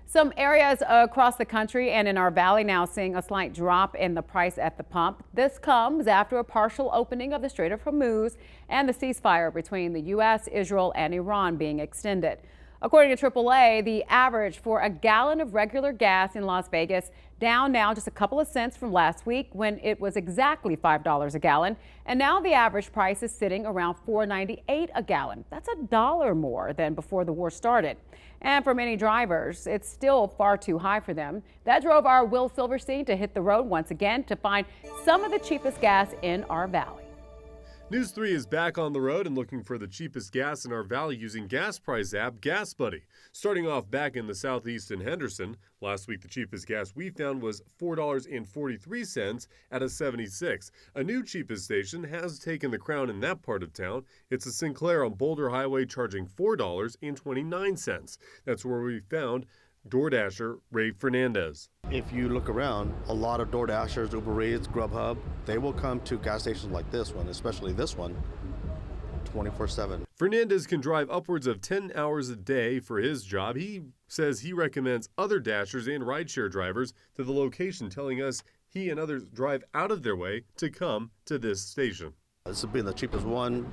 Some areas across the country and in our valley now seeing a slight drop in the price at the pump. This comes after a partial opening of the Strait of Ramoz and the ceasefire between the U.S., Israel, and Iran being extended. According to AAA, the average for a gallon of regular gas in Las Vegas down now just a couple of cents from last week when it was exactly $5 a gallon. And now the average price is sitting around $4.98 a gallon. That's $1 more than before the war started. And for many drivers, it's still far too high for them. That drove our Will Silverstein to hit the road once again to find some of the cheapest gas in our valley. News 3 is back on the road and looking for the cheapest gas in our valley using gas price app Gas Buddy. Starting off back in the southeast in Henderson, last week the cheapest gas we found was $4.43 at a 76. A new cheapest station has taken the crown in that part of town. It's a Sinclair on Boulder Highway charging $4.29. That's where we found DoorDasher Ray Fernandez. If you look around, a lot of DoorDashers, Uber Eats, Grubhub, they will come to gas stations like this one, especially this one, 24/7. Fernandez can drive upwards of 10 hours a day for his job. He says he recommends other Dashers and rideshare drivers to the location, telling us he and others drive out of their way to come to this station. This has been the cheapest one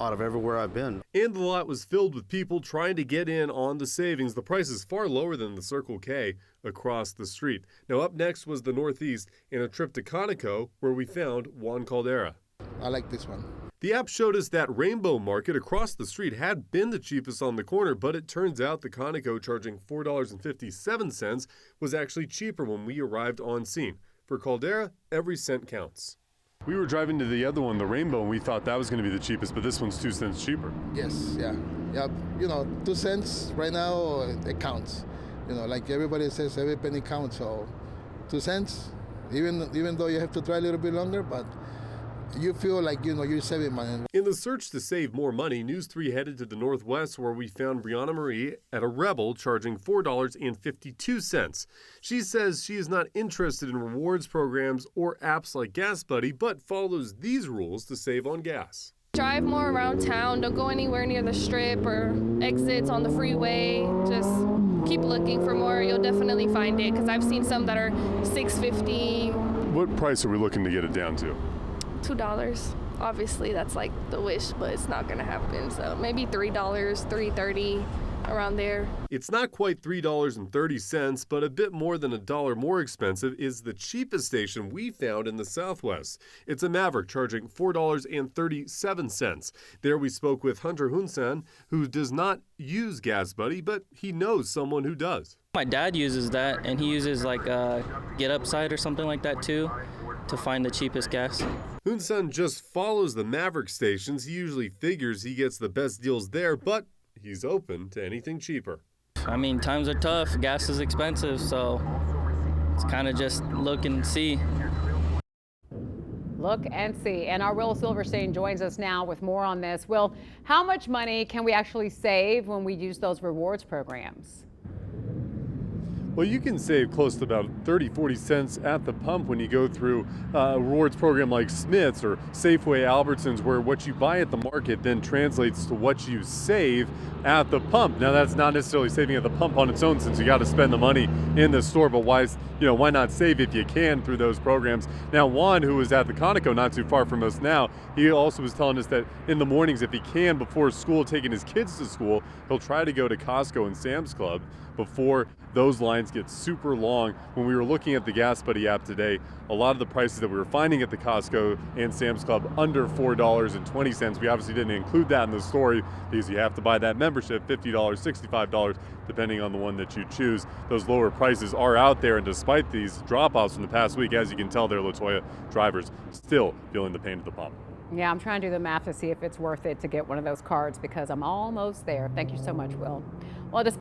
out of everywhere I've been. And the lot was filled with people trying to get in on the savings. The price is far lower than the Circle K across the street. Now up next was the Northeast and a trip to Conoco where we found Juan Caldera. I like this one. The app showed us that Rainbow Market across the street had been the cheapest on the corner, but it turns out the Conoco charging $4.57 was actually cheaper when we arrived on scene. For Caldera, every cent counts. We were driving to the other one, the Rainbow, and we thought that was going to be the cheapest, but this one's 2 cents cheaper. Yes, yeah. You know, 2 cents right now, it counts. You know, like everybody says, every penny counts. So 2 cents, even though you have to try a little bit longer, but you feel like, you know, you're saving money. In the search to save more money, News 3 headed to the Northwest where we found Brianna Marie at a Rebel charging $4.52. She says she is not interested in rewards programs or apps like Gas Buddy, but follows these rules to save on gas. Drive more around town, don't go anywhere near the strip or exits on the freeway. Just keep looking for more, you'll definitely find it, because I've seen some that are $6.50. What price are we looking to get it down to? $2. Obviously that's like the wish, but it's not gonna happen. So maybe $3, $3.30, around there. It's not quite $3.30, but a bit more than $1 more expensive is the cheapest station we found in the Southwest. It's a Maverick charging $4.37. There we spoke with Hunter Hunsan, who does not use Gas Buddy, but he knows someone who does. My dad uses that, and he uses like Get Upside or something like that too, to find the cheapest gas. Hunsan just follows the Maverick stations. He usually figures he gets the best deals there, but he's open to anything cheaper. I mean, times are tough, gas is expensive, so it's kind of just look and see. Look and see. And our Will Silverstein joins us now with more on this. Will, how much money can we actually save when we use those rewards programs? Well, you can save close to about 30-40 cents at the pump when you go through a rewards program like Smith's or Safeway Albertsons, where what you buy at the market then translates to what you save at the pump. Now, that's not necessarily saving at the pump on its own, since you got to spend the money in the store, but why not save if you can through those programs? Now, Juan, who was at the Conoco not too far from us now, he also was telling us that in the mornings, if he can, before school, taking his kids to school, he'll try to go to Costco and Sam's Club before those lines get super long. When we were looking at the Gas Buddy app today, a lot of the prices that we were finding at the Costco and Sam's Club under $4.20. We obviously didn't include that in the story because you have to buy that membership, $50, $65, depending on the one that you choose. Those lower prices are out there, and despite these drop-offs from the past week, as you can tell, they're Latoya drivers still feeling the pain at the pump. Yeah, I'm trying to do the math to see if it's worth it to get one of those cards because I'm almost there. Thank you so much, Will. Well,